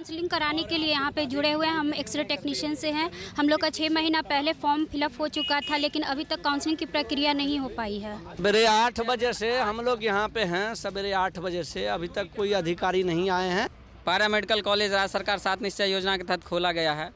Counselling कराने के लिए यहाँ पे जुड़े हुए हैं। हम एक्सरे टेक्नीशियन से हैं। हम लोग का 6 महीना पहले फॉर्म फिलअप हो चुका था, लेकिन अभी तक काउंसलिंग की प्रक्रिया नहीं हो पाई है। सवेरे 8 बजे से हम लोग यहाँ पे हैं। सवेरे 8 बजे से अभी तक कोई अधिकारी नहीं आए हैं। पारा मेडिकल कॉलेज राज्य सरकार 7 निश्चय योजना के तहत खोला गया है।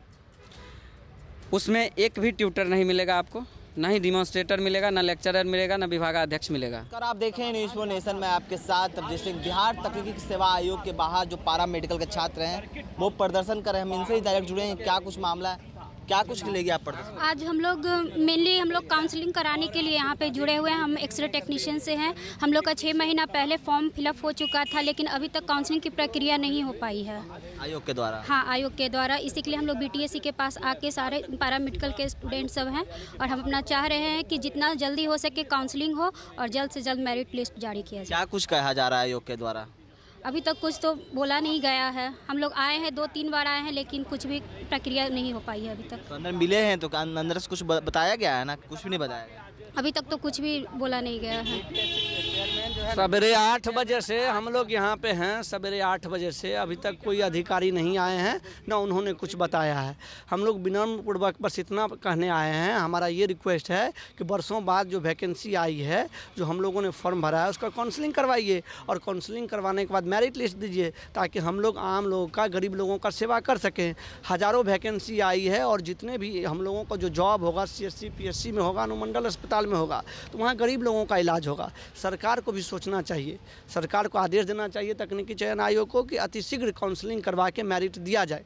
उसमें एक भी ट्यूटर नहीं मिलेगा आपको, ना ही डिमॉन्स्ट्रेटर मिलेगा, ना लेक्चरर मिलेगा, ना विभागाध्यक्ष मिलेगा। अगर आप देखें न्यूज़ फॉर नेशन में आपके साथ अभिजीत सिंह, बिहार तकनीकी सेवा आयोग के बाहर जो पारा मेडिकल के छात्र हैं वो प्रदर्शन कर रहे हैं। हम इनसे ही डायरेक्ट जुड़े हैं। क्या कुछ मामला है, क्या कुछ लेगी आप प्रदर्शन? आज हम लोग मेनली काउंसलिंग कराने के लिए यहाँ पे जुड़े हुए हैं। हम एक्सरे टेक्नीशियन से हैं। हम लोग का 6 महीना पहले फॉर्म फिलअप हो चुका था, लेकिन अभी तक काउंसलिंग की प्रक्रिया नहीं हो पाई है आयोग के द्वारा। हाँ, आयोग के द्वारा। इसी के लिए हम लोग BTSC के पास आके सारे पैरामेडिकल के स्टूडेंट सब हैं और हम अपना चाह रहे हैं कि जितना जल्दी हो सके काउंसलिंग हो और जल्द से जल्द मेरिट लिस्ट जारी किया जाए। क्या कुछ कहा जा रहा है आयोग के द्वारा? अभी तक कुछ तो बोला नहीं गया है। हम लोग आए हैं, 2-3 बार आए हैं, लेकिन कुछ भी प्रक्रिया नहीं हो पाई है अभी तक। तो अंदर मिले हैं तो अंदर से कुछ बताया गया है ना? कुछ भी नहीं बताया गया अभी तक तो कुछ भी बोला नहीं गया है। सवेरे 8 बजे से हम लोग यहाँ पे हैं। सवेरे 8 बजे से अभी तक कोई अधिकारी नहीं आए हैं, ना उन्होंने कुछ बताया है। हम लोग विनम्रपूर्वक बस इतना कहने आए हैं, हमारा ये रिक्वेस्ट है कि बरसों बाद जो वैकेंसी आई है, जो हम लोगों ने फॉर्म भरा है, उसका काउंसलिंग करवाइए और काउंसलिंग करवाने के बाद मेरिट लिस्ट दीजिए, ताकि हम लोग आम लोगों का, गरीब लोगों का सेवा कर सकें। हज़ारों वैकेंसी आई है और जितने भी हम लोगों का जो जॉब होगा CSC PSC में होगा, अनुमंडल अस्पताल में होगा, तो वहाँ गरीब लोगों का इलाज होगा। सरकार को भी सोचना चाहिए, सरकार को आदेश देना चाहिए तकनीकी चयन आयोग को कि अतिशीघ्र काउंसलिंग करवा के मेरिट दिया जाए।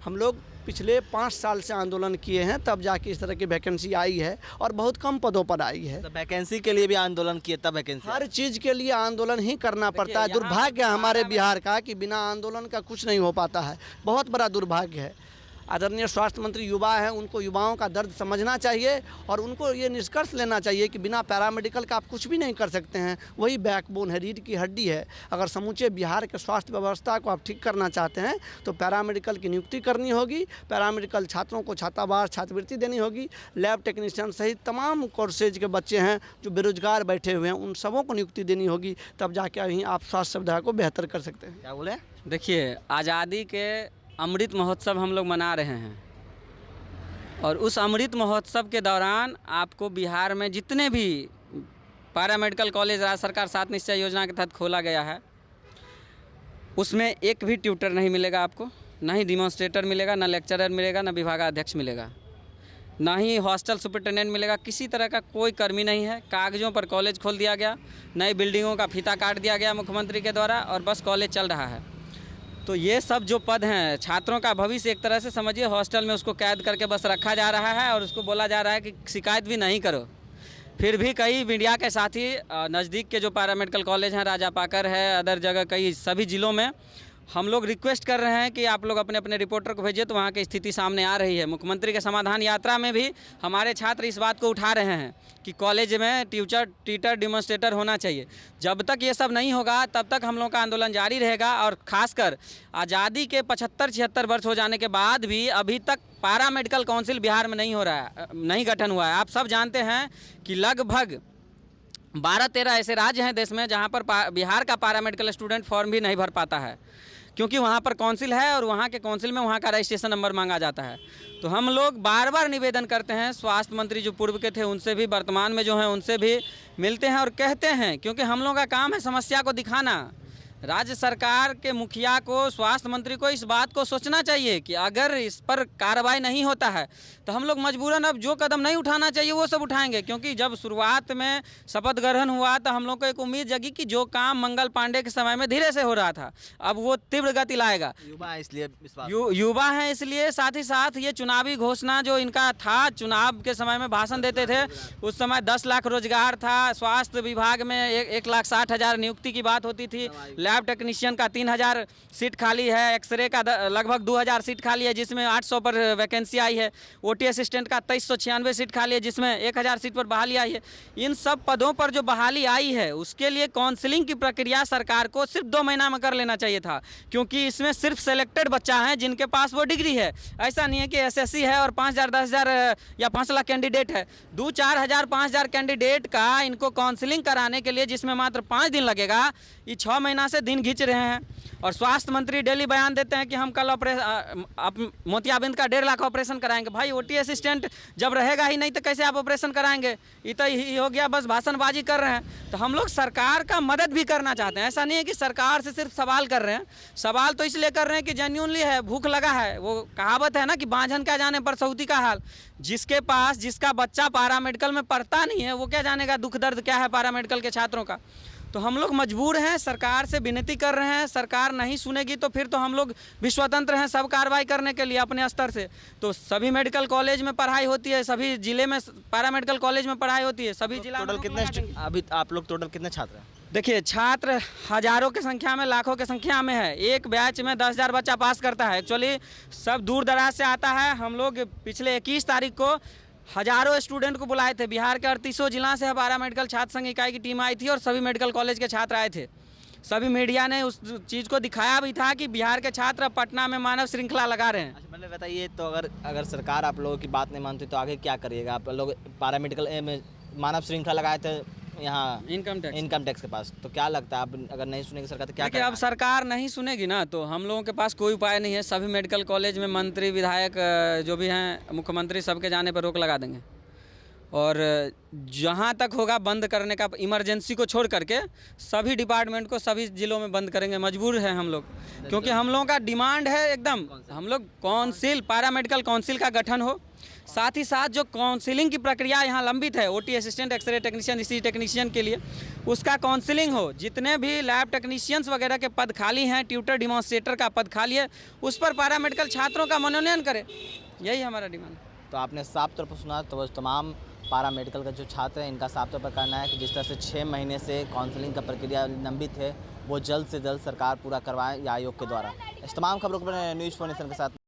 हम लोग पिछले 5 साल से आंदोलन किए हैं, तब जाके इस तरह की वैकेंसी आई है और बहुत कम पदों पर आई है। तो वैकेंसी के लिए भी आंदोलन किए तब वैकेंसी? हर चीज़ के लिए आंदोलन ही करना पड़ता है। दुर्भाग्य है हमारे बिहार का कि बिना आंदोलन का कुछ नहीं हो पाता है। बहुत बड़ा दुर्भाग्य है। आदरणीय स्वास्थ्य मंत्री युवा हैं, उनको युवाओं का दर्द समझना चाहिए और उनको ये निष्कर्ष लेना चाहिए कि बिना पैरामेडिकल का आप कुछ भी नहीं कर सकते हैं। वही बैकबोन है, रीढ़ की हड्डी है। अगर समूचे बिहार के स्वास्थ्य व्यवस्था को आप ठीक करना चाहते हैं तो पैरामेडिकल की नियुक्ति करनी होगी। पैरामेडिकल छात्रों को छात्रावास छात्रवृत्ति देनी होगी। लैब टेक्नीशियन सहित तमाम कोर्सेज के बच्चे हैं जो बेरोजगार बैठे हुए हैं, उन सबों को नियुक्ति देनी होगी। तब जाके ही आप स्वास्थ्य सुविधा को बेहतर कर सकते हैं। क्या बोले? देखिए, आज़ादी के अमृत महोत्सव हम लोग मना रहे हैं और उस अमृत महोत्सव के दौरान आपको बिहार में जितने भी पारा मेडिकल कॉलेज राज्य सरकार 7 निश्चय योजना के तहत खोला गया है, उसमें एक भी ट्यूटर नहीं मिलेगा आपको, ना ही डिमॉन्स्ट्रेटर मिलेगा, ना लेक्चरर मिलेगा, ना विभागाध्यक्ष मिलेगा, ना ही हॉस्टल सुपरिटेंडेंट मिलेगा। किसी तरह का कोई कर्मी नहीं है। कागज़ों पर कॉलेज खोल दिया गया, नई बिल्डिंगों का फीता काट दिया गया मुख्यमंत्री के द्वारा और बस कॉलेज चल रहा है। तो ये सब जो पद हैं, छात्रों का भविष्य एक तरह से समझिए हॉस्टल में उसको कैद करके बस रखा जा रहा है और उसको बोला जा रहा है कि शिकायत भी नहीं करो। फिर भी कई मीडिया के साथी नज़दीक के जो पैरामेडिकल कॉलेज हैं, राजापाकर है, अदर जगह कई सभी ज़िलों में हम लोग रिक्वेस्ट कर रहे हैं कि आप लोग अपने अपने रिपोर्टर को भेजिए, तो वहाँ की स्थिति सामने आ रही है। मुख्यमंत्री के समाधान यात्रा में भी हमारे छात्र इस बात को उठा रहे हैं कि कॉलेज में टीचर डिमॉन्स्ट्रेटर होना चाहिए। जब तक ये सब नहीं होगा तब तक हम लोग का आंदोलन जारी रहेगा और ख़ासकर आज़ादी के 75-76 वर्ष हो जाने के बाद भी अभी तक पारा मेडिकल काउंसिल बिहार में नहीं हो रहा है, नहीं गठन हुआ है। आप सब जानते हैं कि लगभग 12-13 ऐसे राज्य हैं देश में जहाँ पर बिहार का पारा मेडिकल स्टूडेंट फॉर्म भी नहीं भर पाता है, क्योंकि वहाँ पर काउंसिल है और वहाँ के काउंसिल में वहाँ का रजिस्ट्रेशन नंबर मांगा जाता है। तो हम लोग बार बार निवेदन करते हैं, स्वास्थ्य मंत्री जो पूर्व के थे उनसे भी, वर्तमान में जो हैं उनसे भी मिलते हैं और कहते हैं, क्योंकि हम लोगों का काम है समस्या को दिखाना। राज्य सरकार के मुखिया को, स्वास्थ्य मंत्री को इस बात को सोचना चाहिए कि अगर इस पर कार्रवाई नहीं होता है तो हम लोग मजबूरन अब जो कदम नहीं उठाना चाहिए वो सब उठाएंगे। क्योंकि जब शुरुआत में शपथ ग्रहण हुआ तो हम लोग को एक उम्मीद जगी कि जो काम मंगल पांडे के समय में धीरे से हो रहा था अब वो तीव्र गति लाएगा। युवा है इसलिए युवा है इसलिए, साथ ही साथ ये चुनावी घोषणा जो इनका था, चुनाव के समय में भाषण देते थे, उस समय 10 लाख रोजगार था, स्वास्थ्य विभाग में 1,60,000 नियुक्ति की बात होती थी, लैब टेक्नीशियन का 3,000 सीट खाली है, एक्सरे का लगभग 2,000 सीट खाली है जिसमें 800 पर वैकेंसी आई है, OT असिस्टेंट का 2396 सीट खाली है जिसमें 1,000 सीट पर बहाली आई है। इन सब पदों पर जो बहाली आई है उसके लिए काउंसलिंग की प्रक्रिया सरकार को सिर्फ 2 महीना में कर लेना चाहिए था, क्योंकि इसमें सिर्फ सेलेक्टेड बच्चा है जिनके पास वो डिग्री है। ऐसा नहीं है कि SSC है और 5,000 10,000 या 5 लाख कैंडिडेट है। 2-4 हज़ार 5,000 कैंडिडेट का इनको काउंसलिंग कराने के लिए जिसमें मात्र 5 दिन लगेगा, ये 6 महीना से दिन खींच रहे हैं। और स्वास्थ्य मंत्री डेली बयान देते हैं कि हम कल मोतियाबिंद का 1.5 लाख ऑपरेशन कराएंगे। भाई ओटी असिस्टेंट जब रहेगा ही नहीं तो कैसे आप ऑपरेशन कराएंगे? ये तो ही हो गया, बस भाषणबाजी कर रहे हैं। तो हम लोग सरकार का मदद भी करना चाहते हैं। ऐसा नहीं है कि सरकार से सिर्फ सवाल कर रहे हैं, सवाल तो इसलिए कर रहे हैं कि जेन्युइनली है, भूख लगा है। वो कहावत है ना कि बांझन क्या जाने परसौती का हाल। जिसका बच्चा पारा मेडिकल में पढ़ता नहीं है वो क्या जानेगा दुख दर्द क्या है पारा मेडिकल के छात्रों का। तो हम लोग मजबूर हैं, सरकार से विनती कर रहे हैं। सरकार नहीं सुनेगी तो फिर तो हम लोग भी स्वतंत्र हैं सब कार्रवाई करने के लिए अपने स्तर से। तो सभी मेडिकल कॉलेज में पढ़ाई होती है, सभी जिले में पारा मेडिकल कॉलेज में पढ़ाई होती है, सभी जिला टोटल कितने अभी आप लोग टोटल कितने छात्र हैं? देखिए छात्र हज़ारों की संख्या में, लाखों की संख्या में है। एक बैच में 10,000 बच्चा पास करता है। एक्चुअली सब दूर दराज से आता है। हम लोग पिछले 21 तारीख को हज़ारों स्टूडेंट को बुलाए थे। बिहार के 38 जिला से पारा मेडिकल छात्र संघ इकाई की टीम आई थी और सभी मेडिकल कॉलेज के छात्र आए थे। सभी मीडिया ने उस चीज़ को दिखाया भी था कि बिहार के छात्र पटना में मानव श्रृंखला लगा रहे हैं। अच्छा, मतलब बताइए, तो अगर सरकार आप लोगों की बात नहीं मानती तो आगे क्या करिएगा? आप लोग पारा मेडिकल में मानव श्रृंखला लगाए थे यहाँ इनकम टैक्स के पास, तो क्या लगता है आप अगर नहीं सुनेगी सरकार तो क्या देखिए अब सरकार नहीं सुनेगी ना तो हम लोगों के पास कोई उपाय नहीं है। सभी मेडिकल कॉलेज में मंत्री विधायक जो भी हैं, मुख्यमंत्री, सबके जाने पर रोक लगा देंगे। और जहाँ तक होगा बंद करने का, इमरजेंसी को छोड़ करके सभी डिपार्टमेंट को सभी ज़िलों में बंद करेंगे। मजबूर हैं हम लोग, क्योंकि हम लोगों का डिमांड है एकदम। हम लोग काउंसिल, पारा मेडिकल काउंसिल का गठन हो, साथ ही साथ जो काउंसिलिंग की प्रक्रिया यहाँ लंबित है, OT assistant, X-ray technician, ECG technician के लिए, उसका काउंसिलिंग हो। जितने भी लैब टेक्नीशियंस वगैरह के पद खाली हैं, ट्यूटर डिमॉन्स्ट्रेटर का पद खाली है, उस पर पारा मेडिकल छात्रों का मनोनयन करे। यही हमारा डिमांड है। तो आपने साफ तौर पर सुना, तो तमाम पारा मेडिकल का जो छात्र हैं इनका साफ तौर पर कहना है कि जिस तरह से 6 महीने से काउंसलिंग का प्रक्रिया लंबित है वो जल्द से जल्द सरकार पूरा करवाए या आयोग के द्वारा। इस तमाम खबरों पर न्यूज़ 4 नेशन के साथ